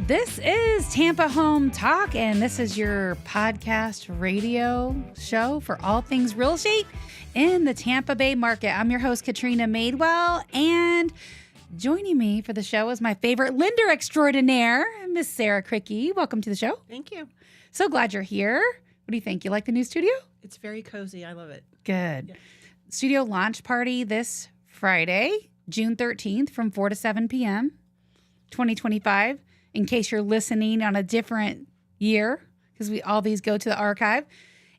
This is Tampa Home Talk, and this is your podcast radio show for all things real estate in the Tampa Bay market. I'm your host, Katrina Madewell, and joining me for the show is my favorite lender extraordinaire, Miss Sarah Cricky. Welcome to the show. Thank you. So glad you're here. What do you think? You like the new studio? It's very cozy. I love it. Good. Yeah. Studio launch party this Friday, June 13th from 4 to 7 p.m., 2025. In case you're listening on a different year, because all these go to the archive.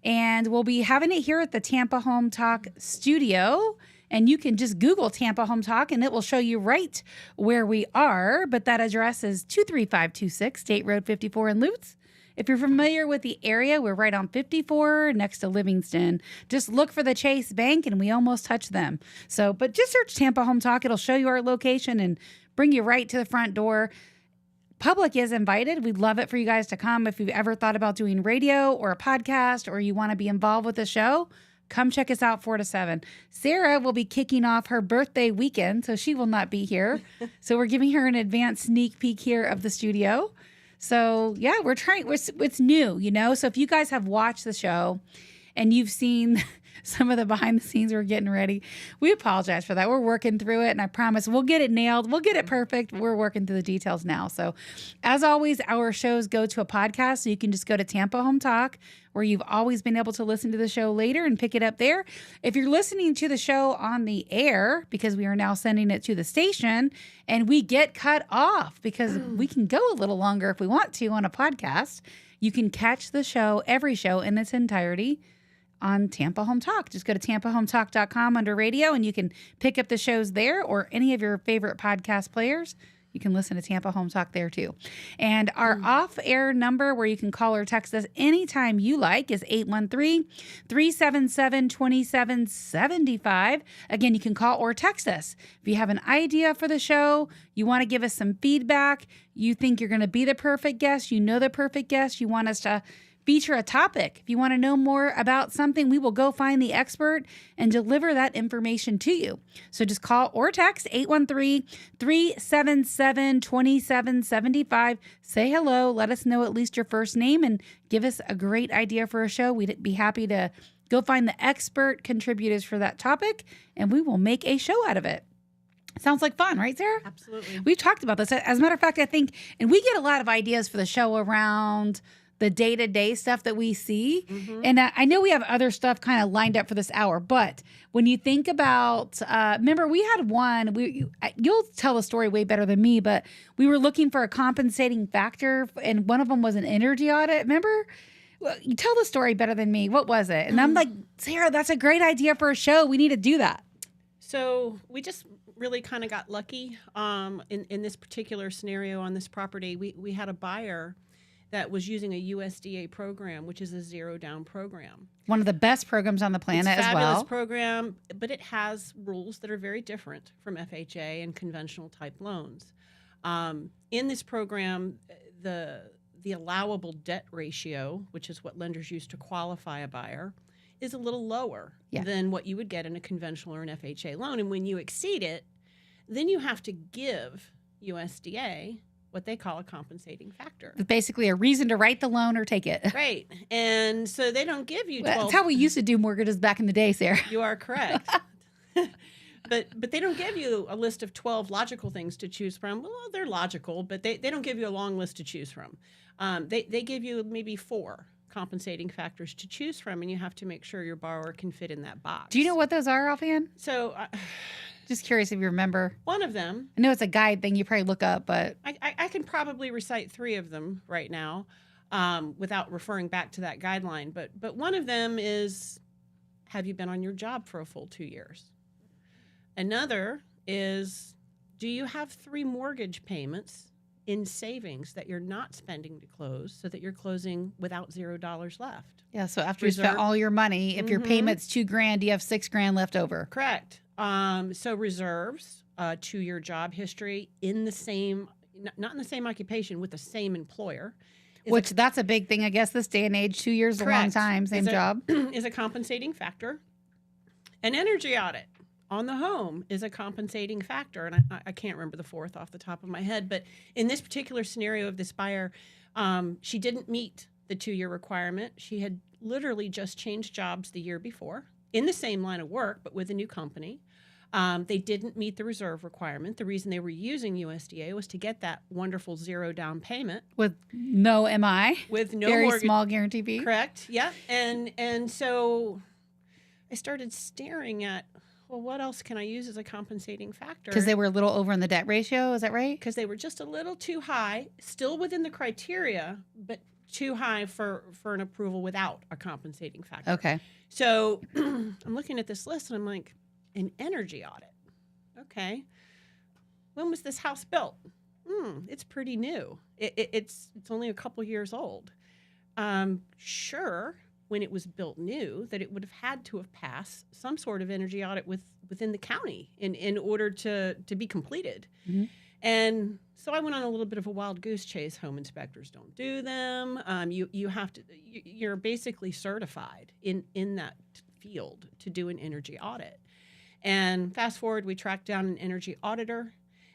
And we'll be having it here at the Tampa Home Talk studio. And you can just Google Tampa Home Talk and it will show you right where we are. But that address is 23526 State Road 54 in Lutz. If you're familiar with the area, we're right on 54 next to Livingston. Just look for the Chase Bank and we almost touch them. But just search Tampa Home Talk. It'll show you our location and bring you right to the front door. Public is invited. We'd love it for you guys to come. If you've ever thought about doing radio or a podcast or you want to be involved with the show, come check us out 4 to 7. Sarah will be kicking off her birthday weekend, so she will not be here. So we're giving her an advanced sneak peek here of the studio. So yeah, we're trying. It's new, you know. So if you guys have watched the show and you've seen some of the behind the scenes we're getting ready, we apologize for that. We're working through it, and I promise we'll get it nailed. We'll get it perfect. We're working through the details now. So as always, our shows go to a podcast, so you can just go to Tampa Home Talk, where you've always been able to listen to the show later and pick it up there. If you're listening to the show on the air, because we are now sending it to the station, and we get cut off because we can go a little longer if we want to on a podcast, you can catch the show, every show in its entirety, on Tampa Home Talk. Just go to tampahometalk.com under radio and you can pick up the shows there, or any of your favorite podcast players. You can listen to Tampa Home Talk there too. And our off-air number where you can call or text us anytime you like is 813-377-2775. Again, you can call or text us. If you have an idea for the show, you want to give us some feedback, you think you're going to be the perfect guest, you know the perfect guest, you want us to feature a topic. If you want to know more about something, we will go find the expert and deliver that information to you. So just call or text 813-377-2775. Say hello. Let us know at least your first name and give us a great idea for a show. We'd be happy to go find the expert contributors for that topic, and we will make a show out of it. Sounds like fun, right, Sarah? Absolutely. We've talked about this. As a matter of fact, I think, and we get a lot of ideas for the show around the day-to-day stuff that we see. Mm-hmm. And I know we have other stuff kind of lined up for this hour, but when you think about, remember we had one, you'll tell the story way better than me, but we were looking for a compensating factor, and one of them was an energy audit. Remember? Well, you tell the story better than me. What was it? And I'm like, Sarah, that's a great idea for a show. We need to do that. So we just really kind of got lucky in this particular scenario on this property. We had a buyer that was using a USDA program, which is a zero down program. One of the best programs on the planet as well. It's a fabulous program, but it has rules that are very different from FHA and conventional type loans. In this program, the allowable debt ratio, which is what lenders use to qualify a buyer, is a little lower than what you would get in a conventional or an FHA loan. And when you exceed it, then you have to give USDA what they call a compensating factor. Basically a reason to write the loan or take it. Right. And so they don't give you 12. That's how we used to do mortgages back in the day, Sarah. You are correct. But they don't give you a list of 12 logical things to choose from. Well, they're logical, but they don't give you a long list to choose from. They give you maybe 4 compensating factors to choose from, and you have to make sure your borrower can fit in that box. Do you know what those are offhand? So just curious if you remember. One of them. I know it's a guide thing you probably look up, but I can probably recite 3 of them right now without referring back to that guideline. But one of them is, have you been on your job for a full 2 years? Another is, do you have 3 mortgage payments in savings that you're not spending to close so that you're closing without $0 left? Yeah, so after you spent all your money, if your payment's $2,000, you have $6,000 left over. Correct. So reserves, 2-year job history in the same, not in the same occupation, with the same employer. Which that's a big thing, I guess, this day and age. 2 years is a long time, same job. Is a compensating factor. An energy audit. on the home is a compensating factor. And I can't remember the fourth off the top of my head. But in this particular scenario of this buyer, she didn't meet the 2-year requirement. She had literally just changed jobs the year before in the same line of work, but with a new company. They didn't meet the reserve requirement. The reason they were using USDA was to get that wonderful 0 down payment with no MI, with no very mortgage. small guarantee fee. Correct. Yeah. And so I started staring at, well, what else can I use as a compensating factor? Because they were a little over in the debt ratio. Is that right? Because they were just a little too high, still within the criteria, but too high for an approval without a compensating factor. Okay. So I'm looking at this list and I'm like, an energy audit. Okay. When was this house built? It's pretty new. It's only a couple years old. Sure, when it was built new, that it would have had to have passed some sort of energy audit within the county in order to be completed. Mm-hmm. And so I went on a little bit of a wild goose chase. Home inspectors don't do them. You have to. You're basically certified in that field to do an energy audit. And fast forward, we tracked down an energy auditor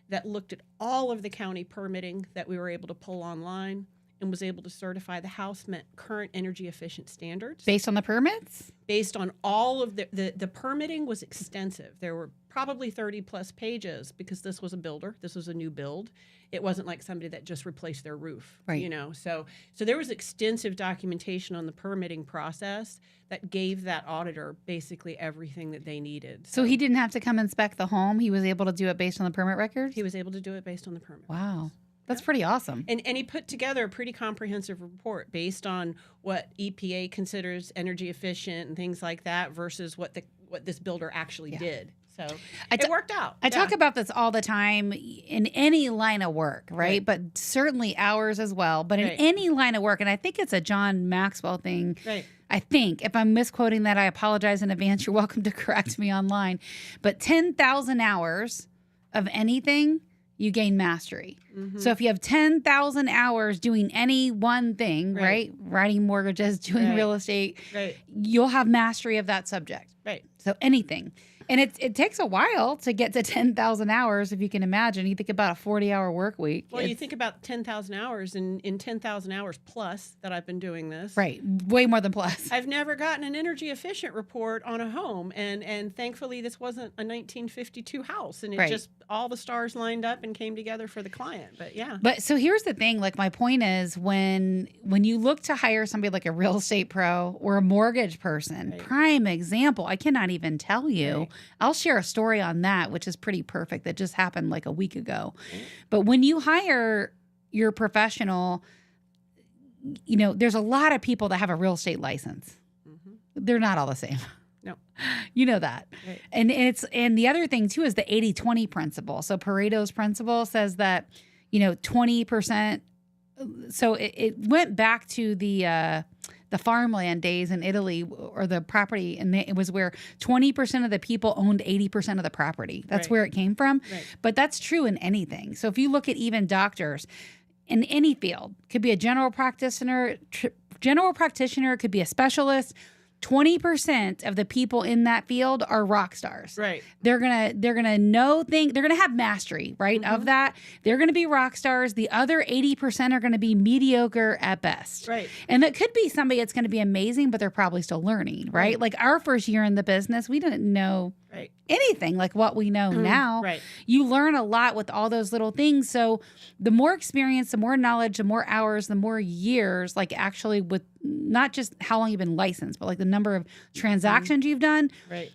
that looked at all of the county permitting that we were able to pull online and was able to certify the house met current energy efficient standards. Based on the permits? Based on all of the permitting was extensive. There were probably 30 plus pages because this was a builder. This was a new build. It wasn't like somebody that just replaced their roof, right. You know. So there was extensive documentation on the permitting process that gave that auditor basically everything that they needed. So he didn't have to come inspect the home. He was able to do it based on the permit records? He was able to do it based on the permit. Wow. That's pretty awesome. And he put together a pretty comprehensive report based on what EPA considers energy efficient and things like that versus what this builder actually did. So it worked out. I talk about this all the time in any line of work, right? But certainly ours as well. But in any line of work, and I think it's a John Maxwell thing. Right. I think. If I'm misquoting that, I apologize in advance. You're welcome to correct me online. But 10,000 hours of anything, you gain mastery. Mm-hmm. So if you have 10,000 hours doing any one thing, right? Writing mortgages, doing real estate, you'll have mastery of that subject. Right. So anything. And it takes a while to get to 10,000 hours, if you can imagine. You think about a 40-hour work week. Well, you think about 10,000 hours, and in 10,000 hours plus that I've been doing this. Right. Way more than plus. I've never gotten an energy efficient report on a home. And thankfully, this wasn't a 1952 house. And it just, all the stars lined up and came together for the client. But yeah. But so here's the thing. Like, my point is when you look to hire somebody like a real estate pro or a mortgage person, prime example, I cannot even tell you. I'll share a story on that, which is pretty perfect. That just happened like a week ago. But when you hire your professional, you know, there's a lot of people that have a real estate license. Mm-hmm. They're not all the same. No. You know that. Right. And the other thing too is the 80-20 principle. So Pareto's principle says that, you know, 20%. So it went back to the farmland days in Italy, or the property, and it was where 20% of the people owned 80% of the property. That's where it came from. Right. But that's true in anything. So if you look at even doctors in any field, could be a general practitioner, could be a specialist. 20% of the people in that field are rock stars. Right. They're gonna know things. They're gonna have mastery, right, of that. They're gonna be rock stars. The other 80% are gonna be mediocre at best. Right. And that could be somebody that's gonna be amazing, but they're probably still learning, right? Like our first year in the business, we didn't know anything like what we know now. Right. You learn a lot with all those little things. So the more experience, the more knowledge, the more hours, the more years, like actually with not just how long you've been licensed, but like the number of transactions you've done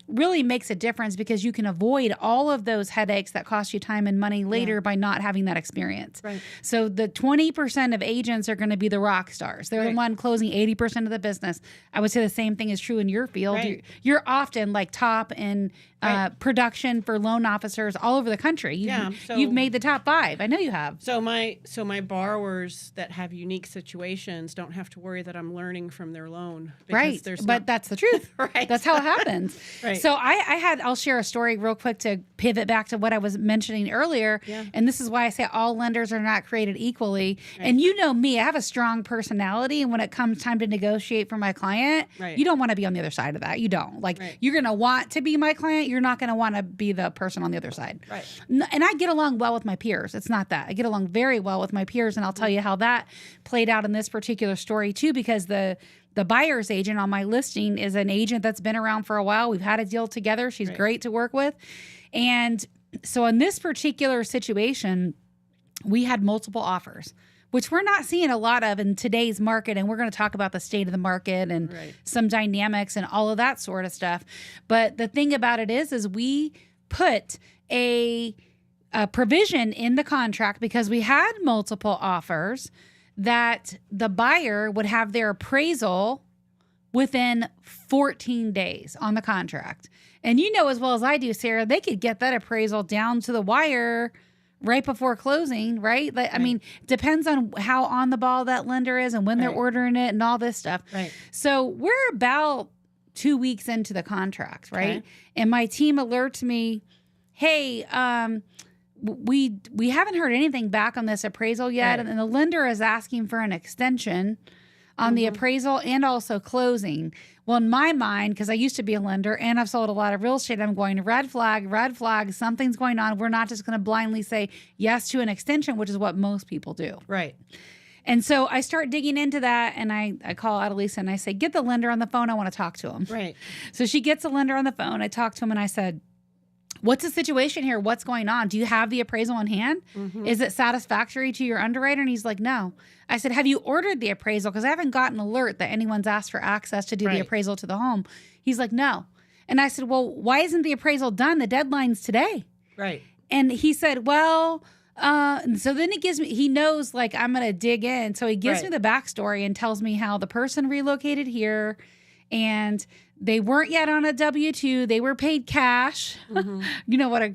really makes a difference, because you can avoid all of those headaches that cost you time and money later by not having that experience. Right. So the 20% of agents are going to be the rock stars. They're the one closing 80% of the business. I would say the same thing is true in your field. Right. You're often like top in production for loan officers all over the country. You've made the top 5. I know you have. So my borrowers that have unique situations don't have to worry that I'm learning detracting from their loan. Because Right. there's But not, that's the truth. right. That's how it happens. Right. So I'll share a story real quick to pivot back to what I was mentioning earlier. Yeah. And this is why I say all lenders are not created equally. Right. And you know me, I have a strong personality. And when it comes time to negotiate for my client, Right. you don't want to be on the other side of that. You don't. Like, Right. you're going to want to be my client. You're not going to want to be the person on the other side. Right. And I get along well with my peers. It's not that. I get along very well with my peers. And I'll tell you how that played out in this particular story too, because the buyer's agent on my listing is an agent that's been around for a while. We've had a deal together. She's Right. great to work with. And so in this particular situation, we had multiple offers, which we're not seeing a lot of in today's market. And we're going to talk about the state of the market and Right. some dynamics and all of that sort of stuff. But the thing about it is we put a provision in the contract because we had multiple offers that the buyer would have their appraisal within 14 days on the contract. And you know as well as I do, Sarah, they could get that appraisal down to the wire right before closing, right? Like, I mean, depends on how on the ball that lender is and when they're Right. ordering it and all this stuff. Right. So we're about 2 weeks into the contract, right? Okay. And my team alerts me, hey, we haven't heard anything back on this appraisal yet, Right. and the lender is asking for an extension on the appraisal and also closing. Well, in my mind, because I used to be a lender and I've sold a lot of real estate, I'm going red flag, something's going on. We're not just going to blindly say yes to an extension, which is what most people do. Right. And so I start digging into that, and I call Adelisa and I say, get the lender on the phone. I want to talk to him. Right. So she gets the lender on the phone. I talk to him and I said, what's the situation here? What's going on? Do you have the appraisal in hand? Is it satisfactory to your underwriter? And he's like, no. I said, have you ordered the appraisal? Because I haven't gotten alert that anyone's asked for access to do the Right. appraisal to the home. He's like, no. And I said, well, why isn't the appraisal done? The deadline's today. Right. And he said, well, and so then he knows like I'm going to dig in. So he gives me Right. the backstory and tells me how the person relocated here and they weren't yet on a W-2. They were paid cash. You know what a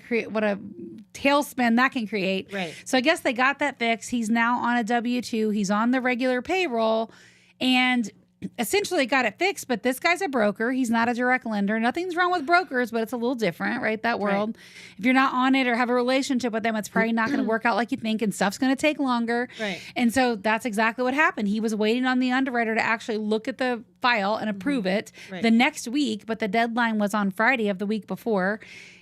tailspin that can create. Right. So I guess they got that fixed. He's now on a W-2. He's on the regular payroll and essentially got it fixed. But this guy's a broker. He's not a direct lender. Nothing's wrong with brokers, but it's a little different, right? That world. If you're not on it or have a relationship with them, it's probably not going to work out like you think and stuff's going to take longer. Right. And so that's exactly what happened. He was waiting on the underwriter to actually look at the file and approve it Right. the next week, but the deadline was on Friday of the week before.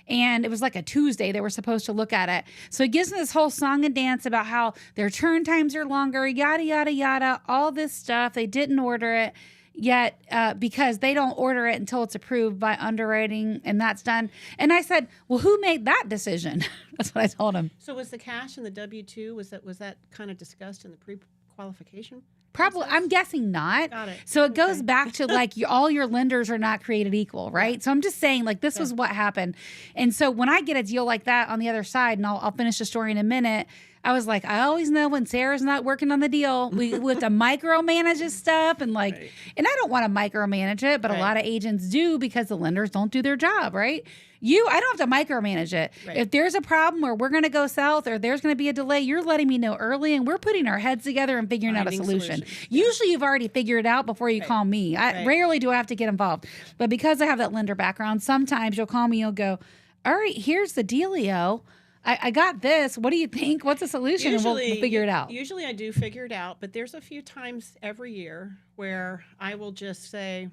And it was like a Tuesday they were supposed to look at it. So it gives me this whole song and dance about how their turn times are longer, yada, yada, yada, all this stuff. They didn't order it yet because they don't order it until it's approved by underwriting and that's done. And I said, well, who made that decision? That's what I told him. So was the cash and the W-2, was that kind of discussed in the pre-qualification? Probably, process? I'm guessing not. Got it. So it goes Okay. back to like all your lenders are not created equal, right? So I'm just saying like this was what happened. And so when I get a deal like that on the other side, and I'll finish the story in a minute, I was like, I always know when Sarah's not working on the deal, we have to micromanage this stuff and like, Right. and I don't want to micromanage it, but a Right. lot of agents do because the lenders don't do their job, right? I don't have to micromanage it. Right. If there's a problem where we're going to go south or there's going to be a delay, you're letting me know early and we're putting our heads together and figuring out a Finding solution. solutions. Yeah. Usually you've already figured it out before you call me. Right. Rarely do I have to get involved. But because I have that lender background, sometimes you'll call me, you'll go, all right, here's the dealio. I got this. What do you think? What's the solution? And we'll figure it out. Usually I do figure it out, but there's a few times every year where I will just say,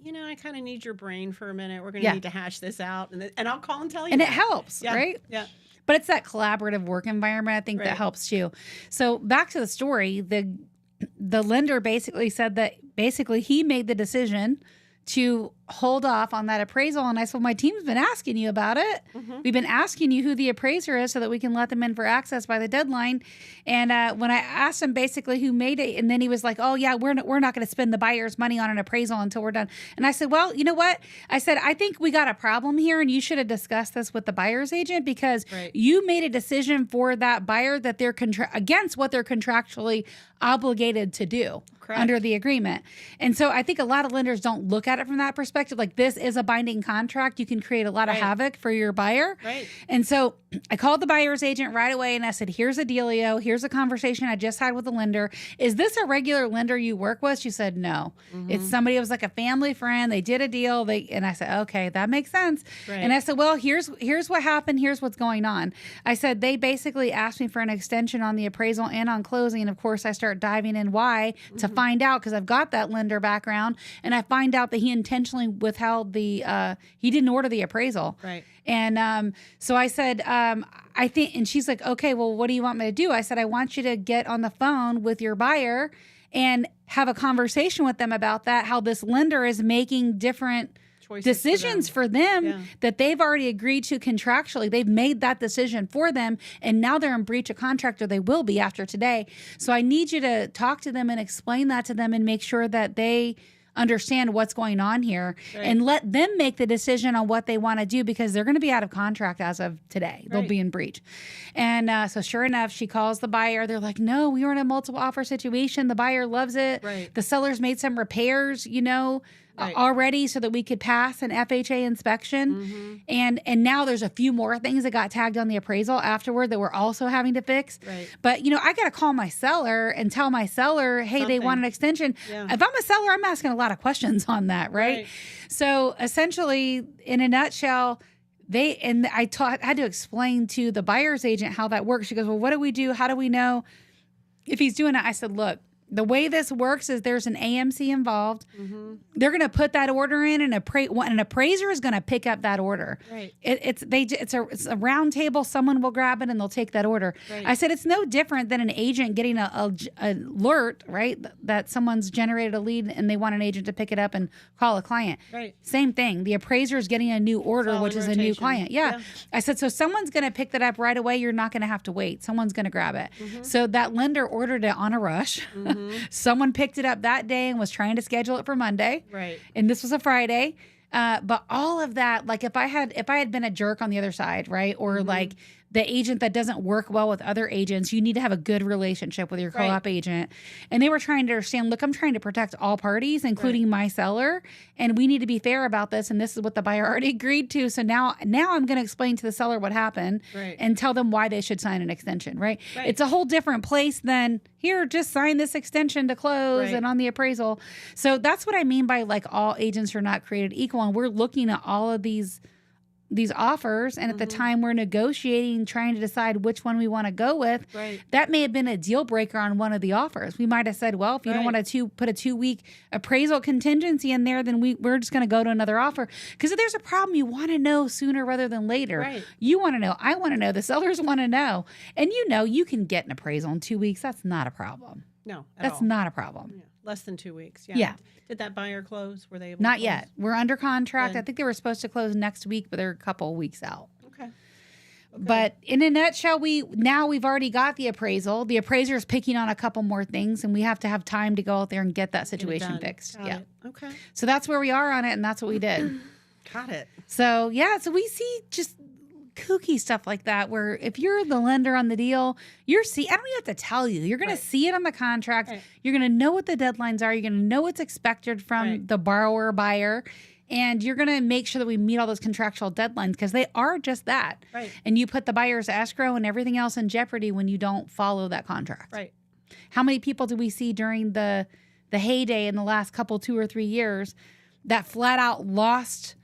I kind of need your brain for a minute. We're going to Yeah. need to hash this out. And I'll call and tell you. And it that. helps, Yeah. right? Yeah. But it's that collaborative work environment, I think, that Right. helps too. So back to the story, the lender basically said that he made the decision to hold off on that appraisal. And I said, well, my team's been asking you about it. We've been asking you who the appraiser is so that we can let them in for access by the deadline. And when I asked him basically who made it, and then he was like, oh, yeah, we're not going to spend the buyer's money on an appraisal until we're done. And I said, well, you know what? I said, I think we got a problem here, and you should have discussed this with the buyer's agent because Right. you made a decision for that buyer that they're against what they're contractually obligated to do Correct. under the agreement. And so I think a lot of lenders don't look at it from that perspective. perspective, like this is a binding contract. You can create a lot of havoc for your buyer. Right. And so I called the buyer's agent right away and I said, here's a dealio. Here's a conversation I just had with the lender. Is this a regular lender you work with? She said, no. It's somebody who was like a family friend. They did a deal. And I said, okay, that makes sense. Right. And I said, well, here's what happened. Here's what's going on. I said, they basically asked me for an extension on the appraisal and on closing. And of course I start diving in why to find out, because I've got that lender background, and I find out that he intentionally withheld he didn't order the appraisal. Right. And so I said, I think, and she's like, okay, well, what do you want me to do? I said, I want you to get on the phone with your buyer and have a conversation with them about that, how this lender is making different decisions for them that they've already agreed to contractually. They've made that decision for them, and now they're in breach of contract, or they will be after today. So I need you to talk to them and explain that to them and make sure that they understand what's going on here, and let them make the decision on what they want to do, because they're going to be out of contract as of today. They'll be in breach. And so sure enough, she calls the buyer. They're like, no, we were in a multiple offer situation. The buyer loves it. The seller's made some repairs, already, so that we could pass an FHA inspection. And now there's a few more things that got tagged on the appraisal afterward that we're also having to fix. But, I got to call my seller and tell my seller, hey, they want an extension. If I'm a seller, I'm asking a lot of questions on that, right? So essentially, in a nutshell, I had to explain to the buyer's agent how that works. She goes, well, what do we do? How do we know if he's doing it? I said, look, the way this works is there's an AMC involved. They're going to put that order in, and an appraiser is going to pick up that order. It's a round table. Someone will grab it and they'll take that order. I said it's no different than an agent getting a alert, right? That someone's generated a lead and they want an agent to pick it up and call a client. Same thing. The appraiser is getting a new order, which is a new client. I said, so someone's going to pick that up right away. You're not going to have to wait. Someone's going to grab it. So that lender ordered it on a rush. Someone picked it up that day and was trying to schedule it for Monday. And this was a Friday. But all of that, like if I had been a jerk on the other side, right? Or like the agent that doesn't work well with other agents, you need to have a good relationship with your co-op agent. And they were trying to understand, look, I'm trying to protect all parties, including my seller, and we need to be fair about this. And this is what the buyer already agreed to. So now I'm going to explain to the seller what happened and tell them why they should sign an extension, right? It's a whole different place than here, just sign this extension to close and on the appraisal. So that's what I mean by like all agents are not created equal. And we're looking at all of these offers, and at the time we're negotiating, trying to decide which one we want to go with, that may have been a deal breaker on one of the offers. We might have said, well, if you don't want to put a 2-week appraisal contingency in there, then we're just going to go to another offer. Because if there's a problem, you want to know sooner rather than later. You want to know. I want to know. The sellers want to know. And you can get an appraisal in 2 weeks. That's not a problem. No, that's not a problem. Less than 2 weeks. Did that buyer close? Were they able to Not close? yet. We're under contract. I think they were supposed to close next week, but they're a couple of weeks out. But in a nutshell, we've already got the appraisal. The appraiser is picking on a couple more things, and we have to have time to go out there and get that situation fixed. Got it. Okay. So that's where we are on it, and that's what we did. Got it. So so we see just kooky stuff like that, where if you're the lender on the deal, I don't even have to tell you. You're going to see it on the contract. You're going to know what the deadlines are. You're going to know what's expected from the borrower buyer. And you're going to make sure that we meet all those contractual deadlines, because they are just that. And you put the buyer's escrow and everything else in jeopardy when you don't follow that contract. How many people do we see during the heyday in the last couple, 2 or 3 years, that flat out lost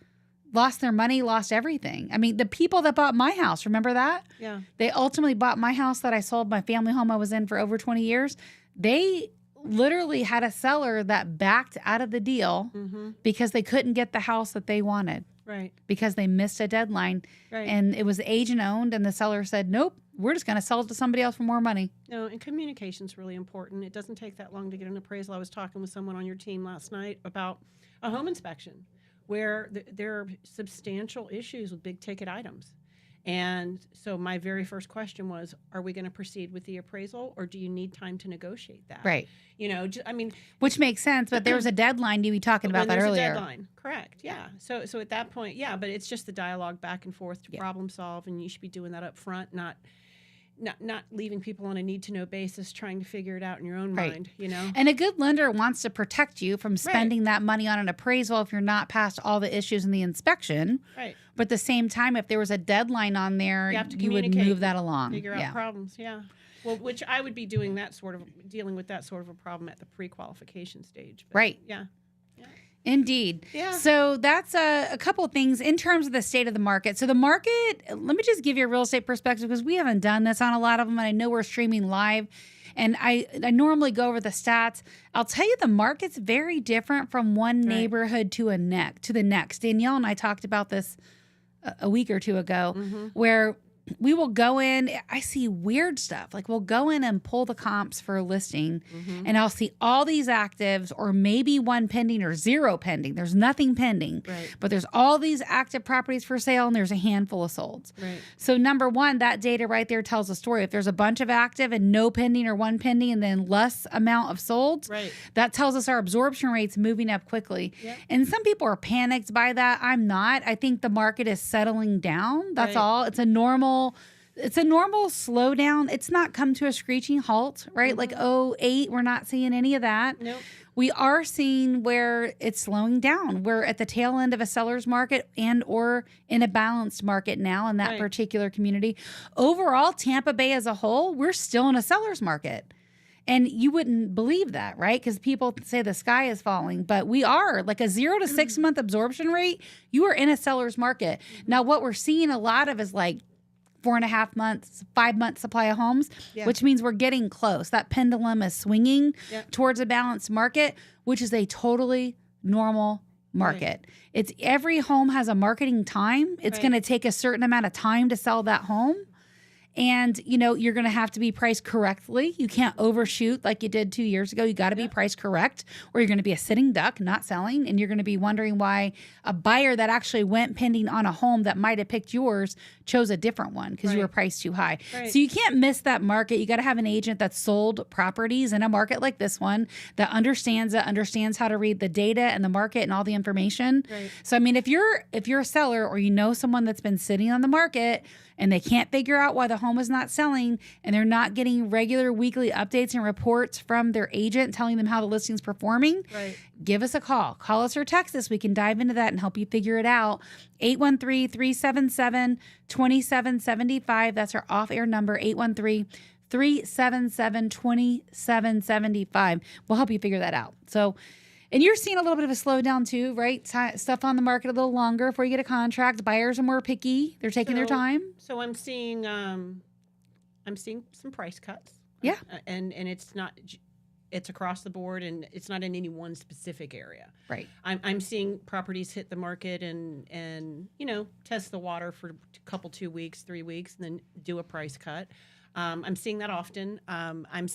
their money, lost everything? I mean, the people that bought my house, remember that? They ultimately bought my house that I sold, my family home I was in for over 20 years. They literally had a seller that backed out of the deal because they couldn't get the house that they wanted. Because they missed a deadline. And it was agent owned, and the seller said, nope, we're just going to sell it to somebody else for more money. No, and communication's really important. It doesn't take that long to get an appraisal. I was talking with someone on your team last night about a home inspection where there are substantial issues with big ticket items. And so my very first question was, are we going to proceed with the appraisal, or do you need time to negotiate that? Which makes sense, but there was a deadline. You were talking about that earlier. A deadline. Correct. Yeah. So at that point, but it's just the dialogue back and forth to problem solve, and you should be doing that up front, not not leaving people on a need to know basis, trying to figure it out in your own Right. mind, you know? And a good lender wants to protect you from spending that money on an appraisal if you're not past all the issues in the inspection. Right. But at the same time, if there was a deadline on there, You have to you would communicate, move that along. Figure out problems, yeah. Well, which I would be dealing with that sort of a problem at the pre-qualification stage. But Right. Yeah. Indeed. Yeah. So that's a couple of things in terms of the state of the market. So the market, let me just give you a real estate perspective because we haven't done this on a lot of them, and I know we're streaming live. And I normally go over the stats. I'll tell you the market's very different from one neighborhood to the next. Danielle and I talked about this a week or two ago, where we will go in. I see weird stuff. Like we'll go in and pull the comps for a listing, and I'll see all these actives, or maybe one pending or zero pending. There's nothing pending, but there's all these active properties for sale, and there's a handful of solds. So number one, that data right there tells a story. If there's a bunch of active and no pending or one pending, and then less amount of solds, that tells us our absorption rate's moving up quickly. And some people are panicked by that. I'm not. I think the market is settling down. That's all. It's a normal slowdown. It's not come to a screeching halt, right? Like 2008, we're not seeing any of that. Nope. We are seeing where it's slowing down. We're at the tail end of a seller's market and or in a balanced market now in that particular community. Overall, Tampa Bay as a whole, we're still in a seller's market. And you wouldn't believe that, right? Because people say the sky is falling, but we are like a 0 to 6 month absorption rate. You are in a seller's market. Now, what we're seeing a lot of is like 4.5 months, 5 months supply of homes, which means we're getting close. That pendulum is swinging towards a balanced market, which is a totally normal market. It's every home has a marketing time. It's going to take a certain amount of time to sell that home. And, you know, you're going to have to be priced correctly. You can't overshoot like you did 2 years ago. You got to be priced correct, or you're going to be a sitting duck, not selling. And you're going to be wondering why a buyer that actually went pending on a home that might have picked yours chose a different one because you were priced too high. So you can't miss that market. You got to have an agent that sold properties in a market like this one that understands it, understands how to read the data and the market and all the information. So, I mean, if you're a seller or you know someone that's been sitting on the market and they can't figure out why the home is not selling and they're not getting regular weekly updates and reports from their agent telling them how the listing's performing, give us a call. Call us or text us. We can dive into that and help you figure it out. 813-377-2775. That's our off-air number, 813-377-2775. We'll help you figure that out. So, and you're seeing a little bit of a slowdown too, right? Stuff on the market a little longer before you get a contract. Buyers are more picky. They're taking their time. So I'm seeing some price cuts. Yeah. And it's across the board, and it's not in any one specific area. Right. I'm seeing properties hit the market and you know, test the water for a couple, 2 weeks, 3 weeks, and then do a price cut. I'm seeing that often. I'm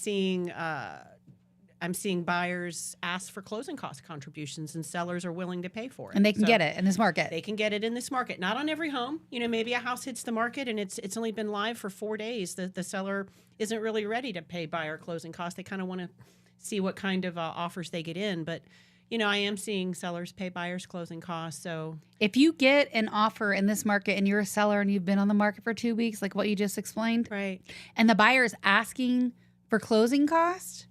seeing buyers ask for closing cost contributions, and sellers are willing to pay for it. And they can get it in this market. They can get it in this market. Not on every home. You know, maybe a house hits the market and it's only been live for 4 days. The seller isn't really ready to pay buyer closing costs. They kind of want to see what kind of offers they get in. But, you know, I am seeing sellers pay buyers closing costs. So if you get an offer in this market and you're a seller and you've been on the market for 2 weeks, like what you just explained, and the buyer is asking for closing costs,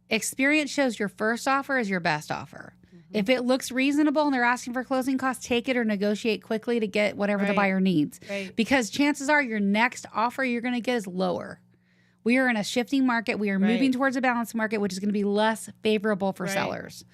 experience shows your first offer is your best offer. If it looks reasonable and they're asking for closing costs, take it or negotiate quickly to get whatever the buyer needs. Because chances are your next offer you're going to get is lower. We are in a shifting market. We are moving towards a balanced market, which is going to be less favorable for sellers.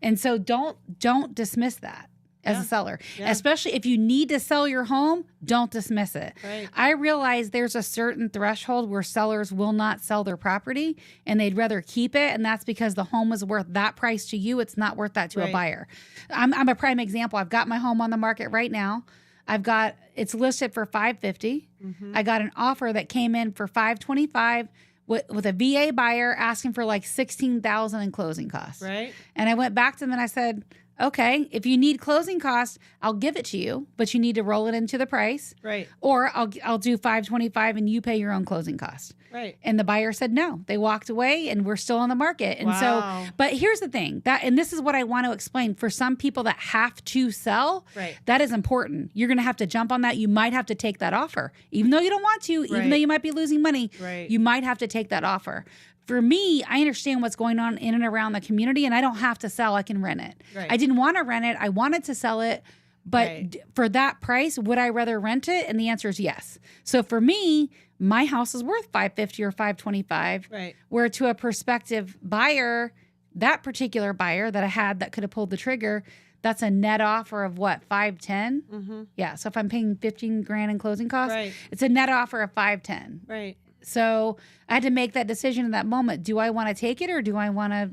And so don't dismiss that as a seller. Especially if you need to sell your home, don't dismiss it. I realize there's a certain threshold where sellers will not sell their property and they'd rather keep it, and that's because the home is worth that price to you. It's not worth that to a buyer. I'm a prime example. I've got my home on the market right now. It's listed for $550. I got an offer that came in for $525 with a VA buyer asking for like $16,000 in closing costs. And I went back to them and I said, Okay, if you need closing costs, I'll give it to you, but you need to roll it into the price. Right. Or I'll do $525 and you pay your own closing cost. Right. And the buyer said no. They walked away and we're still on the market. And Wow. so, but here's the thing, and this is what I want to explain. For some people that have to sell, Right. that is important. You're going to have to jump on that. You might have to take that offer. Even though you don't want to, even Right. though you might be losing money, Right. you might have to take that offer. For me, I understand what's going on in and around the community, and I don't have to sell. I can rent it. Right. I didn't want to rent it. I wanted to sell it. But Right. for that price, would I rather rent it? And the answer is yes. So for me, my house is worth $550 or $525. Right. Where to a prospective buyer, that particular buyer that I had that could have pulled the trigger, that's a net offer of what, 510? Mm-hmm. Yeah. So if I'm paying 15 grand in closing costs, Right. it's a net offer of 510. Right. So I had to make that decision in that moment. Do I want to take it or do I want to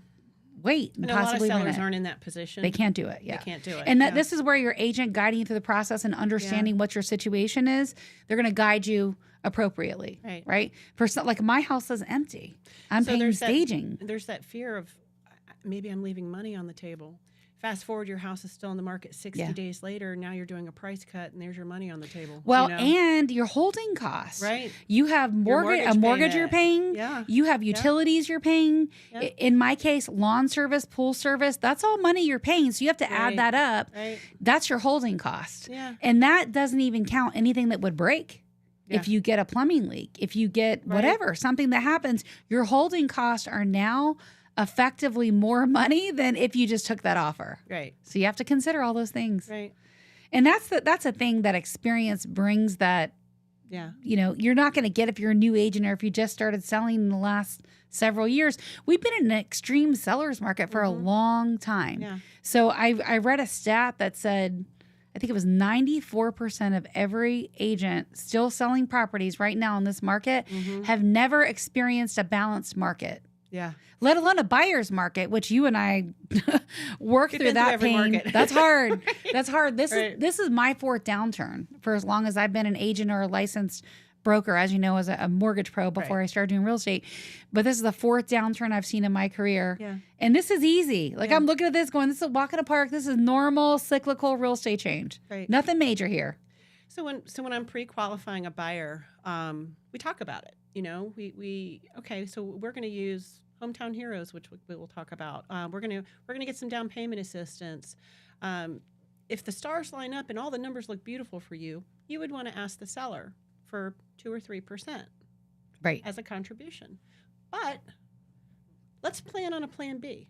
wait and And a lot of possibly rent sellers it? aren't in that position. They can't do it. Yeah. They can't do it. And that Yeah. this is where your agent guiding you through the process and understanding what your situation is, they're going to guide you appropriately. Right. Right. For some, like my house is empty. I'm So paying there's that- staging. There's that fear of maybe I'm leaving money on the table. Fast forward, your house is still in the market 60 days later. Now you're doing a price cut, and there's your money on the table. Well, you know? and your holding costs. Right. You have mortgage a mortgage payment. you're paying. Yeah. You have utilities you're paying. Yeah. In my case, lawn service, pool service, that's all money you're paying. So you have to add Right. that up. Right. That's your holding cost. Yeah. And that doesn't even count anything that would break. If Yeah. you get a plumbing leak, if you get whatever, something that happens, your holding costs are now effectively more money than if you just took that offer. Right. So you have to consider all those things. Right. And that's a thing that experience brings that, Yeah. you know, you're not going to get if you're a new agent or if you just started selling in the last several years. We've been in an extreme seller's market for a long time. Yeah. So I read a stat that said, I think it was 94% of every agent still selling properties right now in this market have never experienced a balanced market, Yeah. let alone a buyer's market, which you and I work We've through been that through every pain. market. That's hard. That's hard. This Right. is my fourth downturn for as long as I've been an agent or a licensed broker, as you know, as a mortgage pro before I started doing real estate. But this is the fourth downturn I've seen in my career. Yeah. And this is easy. Like I'm looking at this going, this is a walk in the park. This is normal cyclical real estate change. Right. Nothing major here. So when I'm pre-qualifying a buyer, we talk about it. You know, so we're going to use Hometown Heroes, which we will talk about. We're going to get some down payment assistance. If the stars line up and all the numbers look beautiful for you, you would want to ask the seller for 2 or 3% Right. as a contribution. But let's plan on a plan B.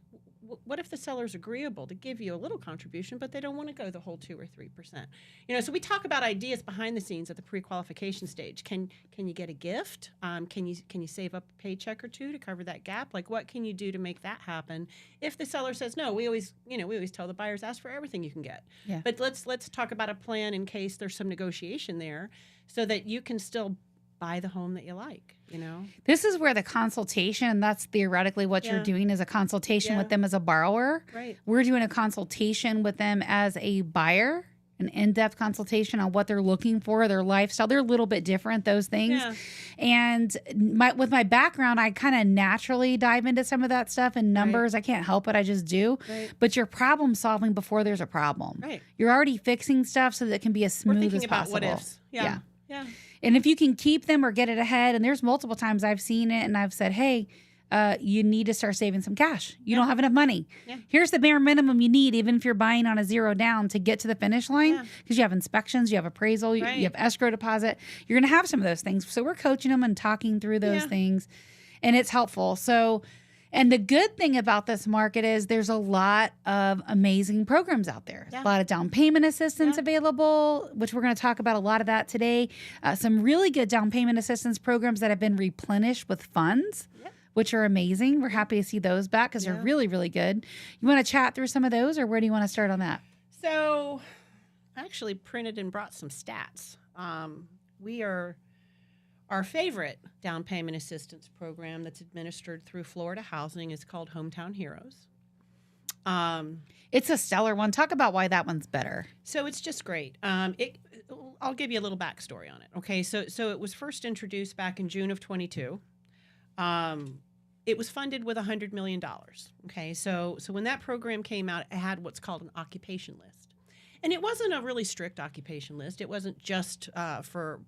What if the seller's agreeable to give you a little contribution, but they don't want to go the whole 2 or 3%? You know, so we talk about ideas behind the scenes at the pre-qualification stage. Can you get a gift? Can you save up a paycheck or two to cover that gap? Like, what can you do to make that happen? If the seller says no, we always tell the buyers, ask for everything you can get. Yeah. But let's talk about a plan in case there's some negotiation there, so that you can still buy the home that you like, you know? This is where the consultation, that's theoretically what you're doing, is a consultation with them as a borrower. Right. We're doing a consultation with them as a buyer, an in-depth consultation on what they're looking for, their lifestyle. They're a little bit different, those things. Yeah. And with my background, I kind of naturally dive into some of that stuff and numbers. I can't help it. I just do. Right. But you're problem solving before there's a problem. Right. You're already fixing stuff so that it can be as We're smooth thinking as about possible. what ifs. Yeah. Yeah. And if you can keep them or get it ahead, and there's multiple times I've seen it and I've said, hey, you need to start saving some cash. You don't have enough money. Yeah. Here's the bare minimum you need, even if you're buying on a zero down, to get to the finish line, Yeah. because you have inspections, you have appraisal, you have escrow deposit. You're going to have some of those things. So we're coaching them and talking through those things, and it's helpful. So, and the good thing about this market is there's a lot of amazing programs out there. Yeah. A lot of down payment assistance available, which we're going to talk about a lot of that today. Some really good down payment assistance programs that have been replenished with funds, which are amazing. We're happy to see those back because they're really, really good. You want to chat through some of those, or where do you want to start on that? So I actually printed and brought some stats. Our favorite down payment assistance program that's administered through Florida Housing is called Hometown Heroes. It's a stellar one. Talk about why that one's better. So it's just great. I'll give you a little backstory on it. Okay, so it was first introduced back in June of 22. it was funded with $100 million. Okay, so when that program came out, it had what's called an occupation list. And it wasn't a really strict occupation list. It wasn't just for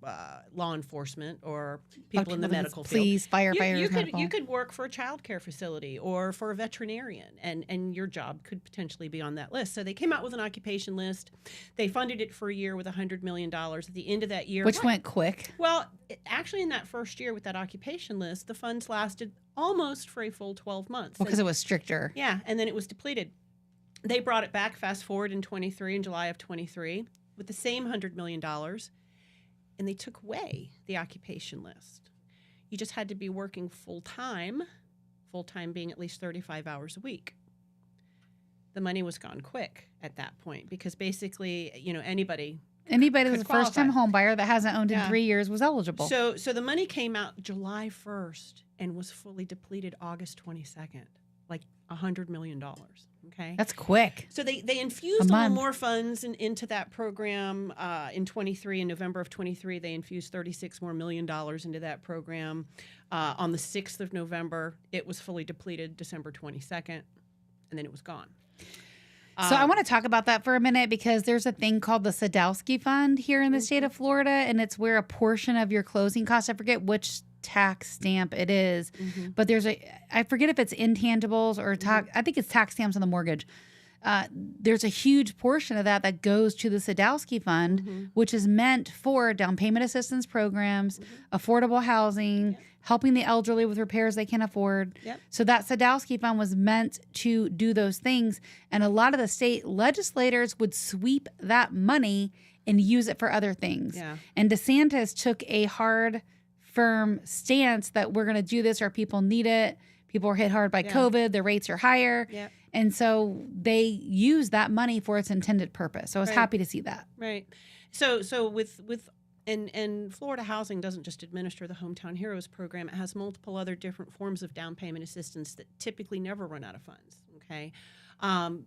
law enforcement or people in the medical field. Police, firefighters, you could work for a child care facility or for a veterinarian, and your job could potentially be on that list. So they came out with an occupation list. They funded it for a year with $100 million. At the end of that year, which went quick. Well, actually, in that first year with that occupation list, the funds lasted almost for a full 12 months. Because it was stricter. Yeah, and then it was depleted. They brought it back, fast forward in July of 23, with the same $100 million, and they took away the occupation list. You just had to be working full-time being at least 35 hours a week. The money was gone quick at that point because basically, anybody that's a first-time home buyer that hasn't owned in 3 years was eligible. So the money came out July 1st and was fully depleted August 22nd, like $100 million. Okay, that's quick. So they infused a little more funds into that program in 23. In November of 23, they infused $36 million into that program. On the 6th of November, it was fully depleted December 22nd, and then it was gone. So I want to talk about that for a minute because there's a thing called the Sadowski Fund here in the state of Florida, and it's where a portion of your closing costs, I forget which tax stamp it is, but I forget if it's intangibles or I think it's tax stamps on the mortgage. There's a huge portion of that goes to the Sadowski Fund, which is meant for down payment assistance programs, affordable housing, helping the elderly with repairs they can't afford. Yep. So that Sadowski Fund was meant to do those things. And a lot of the state legislators would sweep that money and use it for other things. Yeah. And DeSantis took a hard, firm stance that we're going to do this. Our people need it. People were hit hard by COVID. The rates are higher. Yep. And so they use that money for its intended purpose. So I was happy to see that. Right. So with and Florida Housing doesn't just administer the Hometown Heroes program. It has multiple other different forms of down payment assistance that typically never run out of funds. Okay. And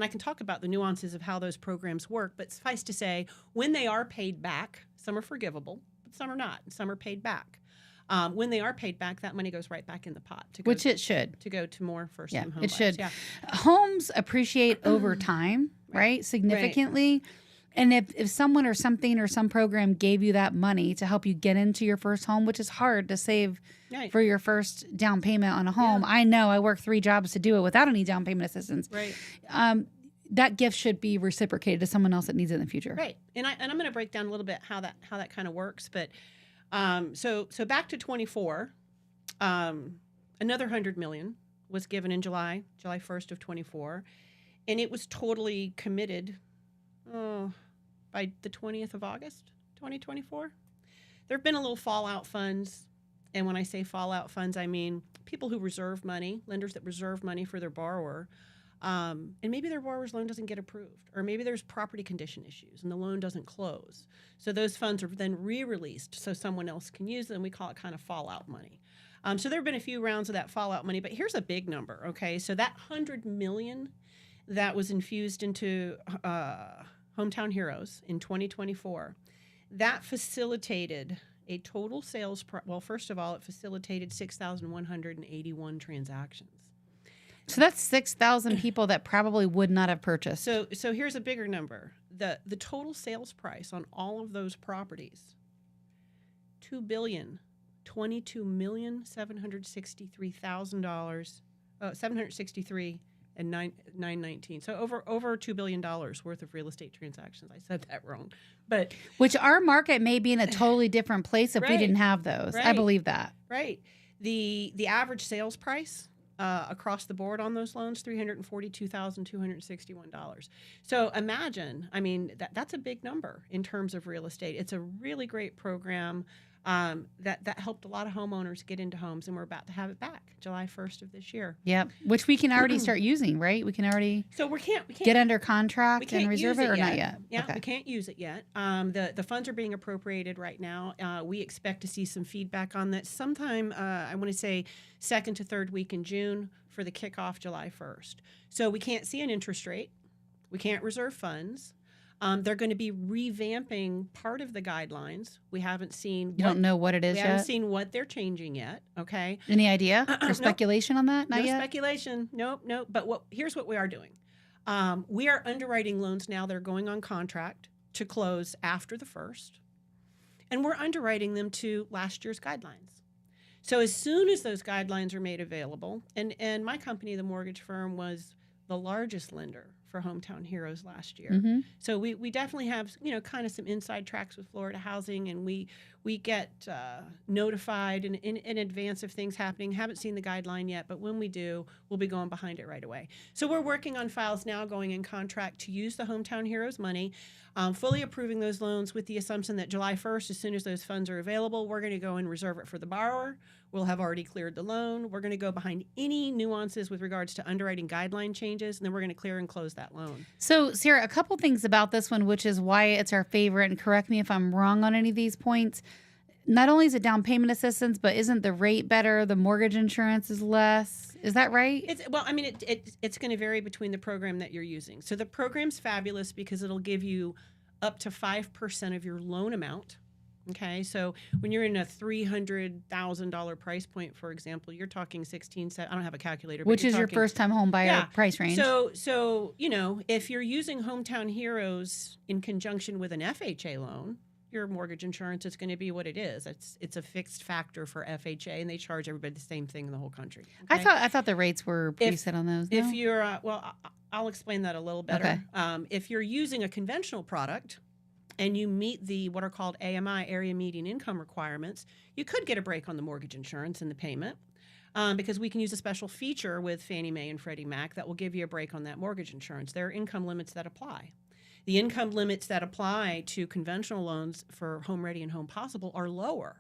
I can talk about the nuances of how those programs work, but suffice to say, when they are paid back, some are forgivable, but some are not. Some are paid back. When they are paid back, that money goes right back in the pot. Which it should. To go to more first-time home buyers. It should. Yeah. Homes appreciate over time, right? Significantly. Right. And if someone or something or some program gave you that money to help you get into your first home, which is hard to save for your first down payment on a home. Yeah. I know I worked 3 jobs to do it without any down payment assistance. Right. That gift should be reciprocated to someone else that needs it in the future. Right. And I'm going to break down a little bit how that kind of works. But so back to 24, another $100 million was given in July 1st of 24, and it was totally committed by the 20th of August, 2024. There have been a little fallout funds. And when I say fallout funds, I mean people who reserve money, lenders that reserve money for their borrower. And maybe their borrower's loan doesn't get approved, or maybe there's property condition issues and the loan doesn't close. So those funds are then re-released so someone else can use them. We call it kind of fallout money. So there have been a few rounds of that fallout money, but here's a big number, okay? So that $100 million that was infused into Hometown Heroes in 2024, that facilitated a total sales well, first of all, it facilitated 6,181 transactions. So that's 6,000 people that probably would not have purchased. So here's a bigger number. The total sales price on all of those properties, $2,022,763,000, $763 and $919. So over $2 billion worth of real estate transactions. I said that wrong, but which our market may be in a totally different place if we didn't have those. Right. I believe that. Right. The average sales price across the board on those loans, $342,261. So imagine, I mean, that's a big number in terms of real estate. It's a really great program that helped a lot of homeowners get into homes, and we're about to have it back July 1st of this year. Yep, which we can already start using, right? We can already we can't get under contract and reserve it, or not yet? Yeah, okay. We can't use it yet. The funds are being appropriated right now. We expect to see some feedback on that sometime, I want to say, second to third week in June for the kickoff July 1st. So we can't see an interest rate. We can't reserve funds. They're going to be revamping part of the guidelines. We haven't seen. You don't know what it is We yet? haven't seen what they're changing yet. Okay. Any idea or Nope. speculation on that? Not No yet? speculation. Nope. But here's what we are doing. We are underwriting loans now that are going on contract to close after the 1st. And we're underwriting them to last year's guidelines. So as soon as those guidelines are made available, and my company, the mortgage firm, was the largest lender for Hometown Heroes last year. Mm-hmm. So we definitely have, kind of some inside tracks with Florida Housing, and we get notified in advance of things happening. Haven't seen the guideline yet, but when we do, we'll be going behind it right away. So we're working on files now going in contract to use the Hometown Heroes money, fully approving those loans with the assumption that July 1st, as soon as those funds are available, we're going to go and reserve it for the borrower. We'll have already cleared the loan. We're going to go behind any nuances with regards to underwriting guideline changes, and then we're going to clear and close that loan. So, Sarah, a couple things about this one, which is why it's our favorite, and correct me if I'm wrong on any of these points. Not only is it down payment assistance, but isn't the rate better? The mortgage insurance is less. Is that right? It's going to vary between the program that you're using. So the program's fabulous because it'll give you up to 5% of your loan amount. Okay, so when you're in a $300,000 price point, for example, you're talking 16. I don't have a calculator, but which is your first-time home buyer price range. So if you're using Hometown Heroes in conjunction with an FHA loan, your mortgage insurance is going to be what it is. It's a fixed factor for FHA, and they charge everybody the same thing in the whole country. Okay? I thought the rates were preset on those. No? If you're I'll explain that a little better. Okay. If you're using a conventional product and you meet the what are called AMI, area median income requirements, you could get a break on the mortgage insurance and the payment because we can use a special feature with Fannie Mae and Freddie Mac that will give you a break on that mortgage insurance. There are income limits that apply. The income limits that apply to conventional loans for Home Ready and Home Possible are lower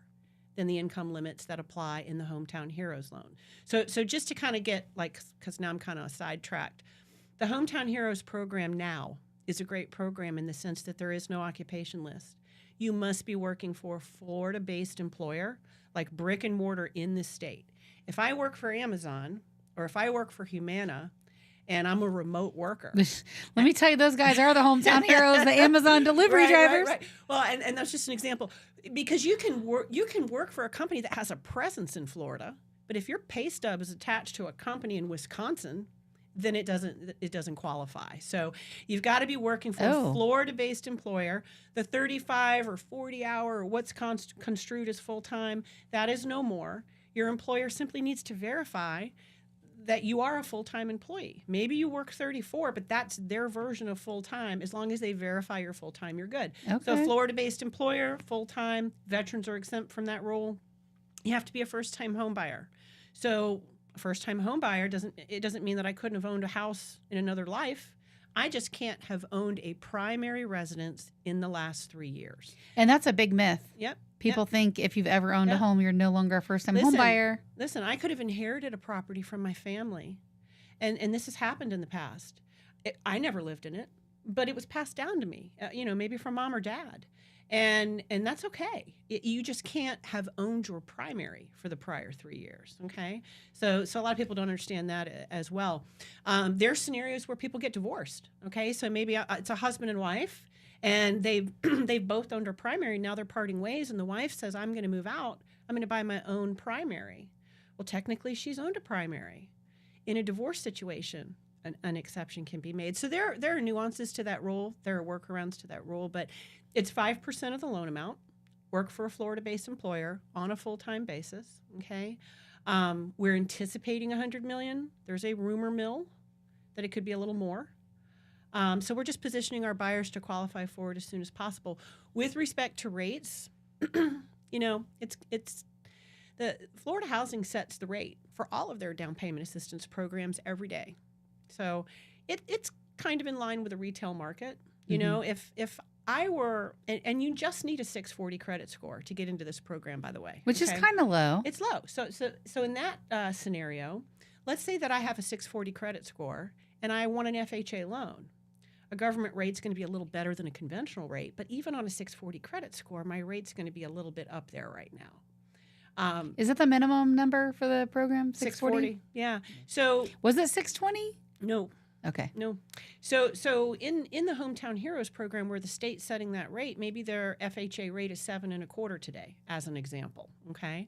than the income limits that apply in the Hometown Heroes loan. So just to kind of get because now I'm kind of sidetracked, the Hometown Heroes program now is a great program in the sense that there is no occupation list. You must be working for a Florida-based employer, like brick and mortar in the state. If I work for Amazon or if I work for Humana and I'm a remote worker. Let me tell you, those guys are the Hometown Heroes, the Amazon delivery drivers. Right. Well, and that's just an example. Because you can work for a company that has a presence in Florida, but if your pay stub is attached to a company in Wisconsin, then it doesn't qualify. So you've got to be working for a Florida-based employer. The 35 or 40 hour or what's construed as full-time, that is no more. Your employer simply needs to verify that you are a full-time employee. Maybe you work 34, but that's their version of full-time. As long as they verify you're full-time, you're good. Okay. So Florida-based employer, full-time, veterans are exempt from that rule. You have to be a first-time home buyer. So a first-time home buyer doesn't mean that I couldn't have owned a house in another life. I just can't have owned a primary residence in the last 3 years. And that's a big myth. Yep. People think if you've ever owned a home, you're no longer a first-time home buyer. Listen, I could have inherited a property from my family, and this has happened in the past. I never lived in it, but it was passed down to me, maybe from mom or dad. And that's okay. You just can't have owned your primary for the prior 3 years, okay? So a lot of people don't understand that as well. There are scenarios where people get divorced, okay? So maybe it's a husband and wife, and they've both owned a primary. Now they're parting ways, and the wife says, I'm going to move out. I'm going to buy my own primary. Well, technically, she's owned a primary. In a divorce situation, an exception can be made. So there are nuances to that rule. There are workarounds to that rule, but it's 5% of the loan amount. Work for a Florida-based employer on a full-time basis. Okay, we're anticipating $100 million. There's a rumor mill that it could be a little more. So we're just positioning our buyers to qualify for it as soon as possible. With respect to rates, it's the Florida Housing sets the rate for all of their down payment assistance programs every day. So it's kind of in line with the retail market. You know, if I were, and you just need a 640 credit score to get into this program, by the way. Which is kind of low. It's low. So in that scenario, let's say that I have a 640 credit score and I want an FHA loan. A government rate's going to be a little better than a conventional rate, but even on a 640 credit score, my rate's going to be a little bit up there right now. Is that the minimum number for the program? 640? Yeah. So was it 620? No. Okay. No. So in the Hometown Heroes program, where the state's setting that rate, maybe their FHA rate is 7.25 today, as an example. Okay.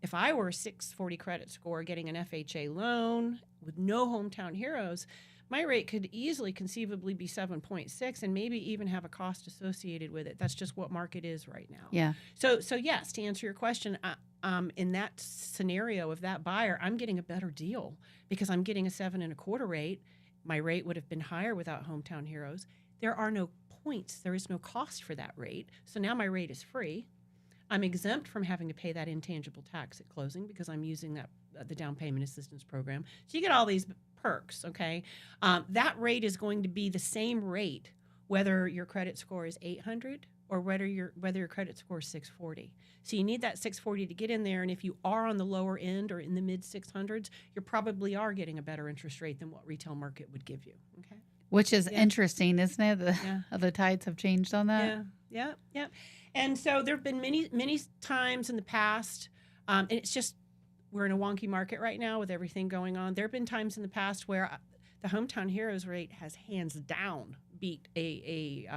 If I were a 640 credit score getting an FHA loan with no Hometown Heroes, my rate could easily conceivably be 7.6 and maybe even have a cost associated with it. That's just what market is right now. Yeah. So yes, to answer your question, in that scenario of that buyer, I'm getting a better deal because I'm getting a 7.25 rate. My rate would have been higher without Hometown Heroes. There are no points. There is no cost for that rate. So now my rate is free. I'm exempt from having to pay that intangible tax at closing because I'm using that the down payment assistance program. So you get all these perks, okay? That rate is going to be the same rate whether your credit score is 800 or whether your credit score is 640. So you need that 640 to get in there, and if you are on the lower end or in the mid 600s, you probably are getting a better interest rate than what retail market would give you, okay? Which is interesting, isn't it? The tides have changed on that. Yeah. And so there have been many times in the past, and it's just we're in a wonky market right now with everything going on. There have been times in the past where the Hometown Heroes rate has hands down beat a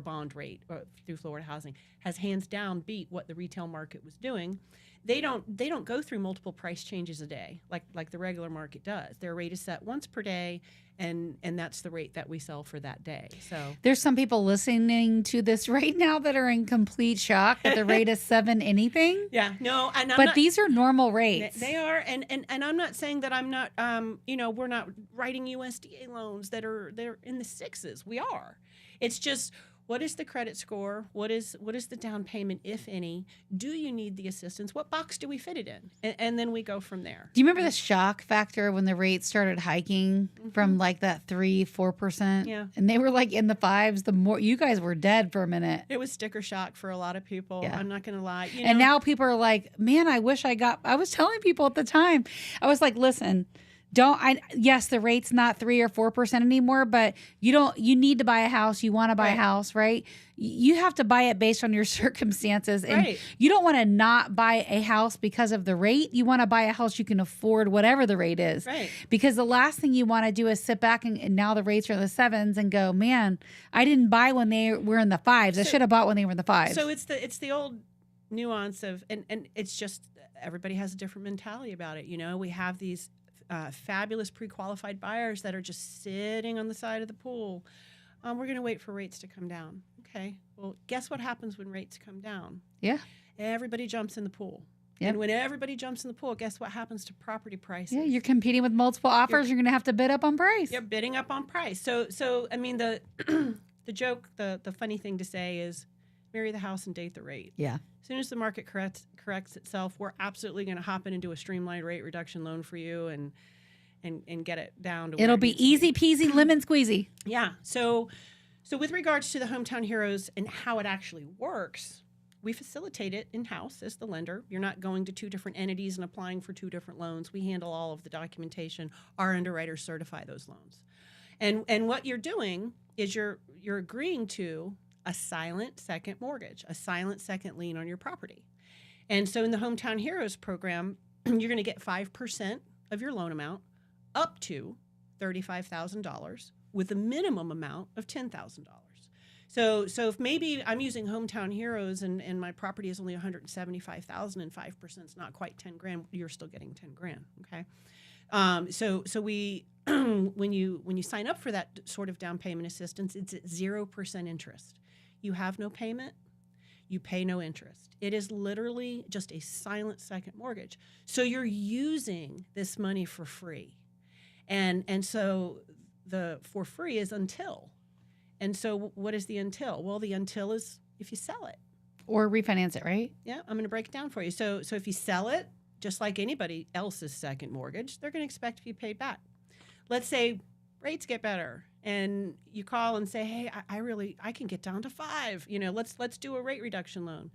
bond rate through Florida Housing, has hands down beat what the retail market was doing. They don't go through multiple price changes a day like the regular market does. Their rate is set once per day, and that's the rate that we sell for that day. So there's some people listening to this right now that are in complete shock that the rate is 7 anything. Yeah, no, and but these are normal rates. They are, and I'm not saying that I'm not. We're not writing USDA loans that are in the 6s. We are. It's just, what is the credit score? What is the down payment, if any? Do you need the assistance? What box do we fit it in? And then we go from there. Do you remember the shock factor when the rates started hiking from like that 3-4%? Yeah. And they were like in the 5s. The more you guys were dead for a minute. It was sticker shock for a lot of people. Yeah. I'm not going to lie. And now people are like, man, I wish I was telling people at the time, I was like, listen, yes, the rate's not 3 or 4% anymore, but you need to buy a house. You want to buy a house, right? You have to buy it based on your circumstances. And you don't want to not buy a house because of the rate. You want to buy a house you can afford whatever the rate is. Right. Because the last thing you want to do is sit back and now the rates are in the 7s and go, man, I didn't buy when they were in the 5s. I should have bought when they were in the 5s. So it's the old nuance of, and it's just everybody has a different mentality about it. We have these fabulous pre-qualified buyers that are just sitting on the side of the pool. We're going to wait for rates to come down. Okay. Well, guess what happens when rates come down? Yeah. Everybody jumps in the pool. Yep. And when everybody jumps in the pool, guess what happens to property prices? Yeah, you're competing with multiple offers. You're going to have to bid up on price. You're bidding up on price. So I mean, the the joke, the funny thing to say is marry the house and date the rate. Yeah. As soon as the market corrects itself, we're absolutely going to hop in and do a streamlined rate reduction loan for you and get it down to where it'll be easy peasy lemon squeezy. Yeah. So with regards to the Hometown Heroes and how it actually works, we facilitate it in-house as the lender. You're not going to 2 different entities and applying for 2 different loans. We handle all of the documentation. Our underwriters certify those loans. And what you're doing is you're agreeing to a silent second mortgage, a silent second lien on your property. And so in the Hometown Heroes program, you're going to get 5% of your loan amount up to $35,000 with a minimum amount of $10,000. So if maybe I'm using Hometown Heroes and my property is only $175,000 and 5% is not quite $10,000, you're still getting $10,000. Okay. So we when you sign up for that sort of down payment assistance, it's at 0% interest. You have no payment, you pay no interest. It is literally just a silent second mortgage. So you're using this money for free. And so the for free is until. And so what is the until? Well, the until is if you sell it. Or refinance it, right? Yeah, I'm going to break it down for you. So if you sell it, just like anybody else's second mortgage, they're going to expect to be paid back. Let's say rates get better and you call and say, hey, I can get down to 5. Let's do a rate reduction loan.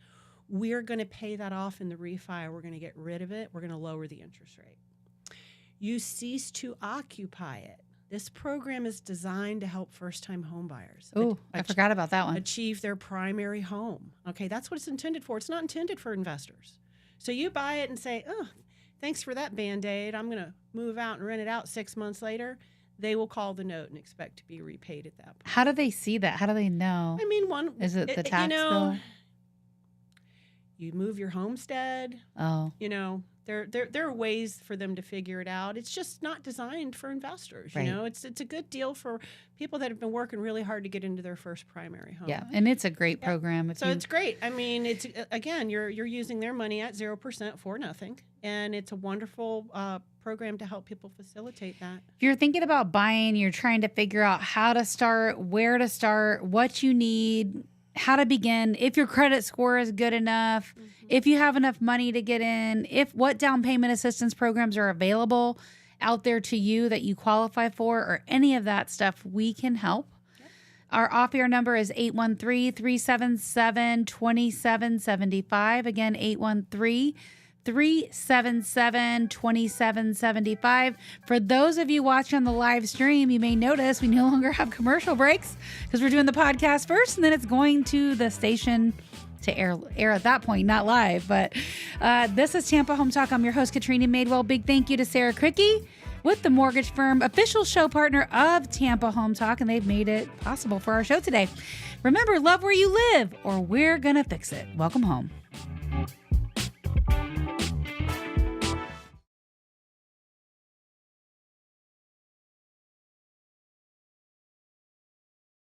We're going to pay that off in the refi. We're going to get rid of it. We're going to lower the interest rate. You cease to occupy it. This program is designed to help first-time home buyers. Oh, I forgot about that one. Achieve their primary home. Okay, that's what it's intended for. It's not intended for investors. So you buy it and say, oh, thanks for that Band-Aid. I'm going to move out and rent it out 6 months later. they will call the note and expect to be repaid at that point. How do they see that? How do they know? I mean, one Is it the tax bill? You move your homestead. Oh, There are ways for them to figure it out. It's just not designed for investors. Right. It's a good deal for people that have been working really hard to get into their first primary home. yeah, and it's a great program. So it's great. I mean, it's again, you're using their money at 0% for nothing, and it's a wonderful program to help people facilitate that. If you're thinking about buying, you're trying to figure out how to start, where to start, what you need, how to begin, if your credit score is good enough, if you have enough money to get in, what down payment assistance programs are available out there to you that you qualify for, or any of that stuff, we can help. Yep. Our off-air number is 813-377-2775. Again, 813-377-2775. For those of you watching on the live stream, you may notice we no longer have commercial breaks because we're doing the podcast first, and then it's going to the station to air at that point, not live. But this is Tampa Home Talk. I'm your host, Katrina Madewell. Big thank you to Sarah Cricky with the mortgage firm, official show partner of Tampa Home Talk, and they've made it possible for our show today. Remember, love where you live, or we're going to fix it. Welcome home.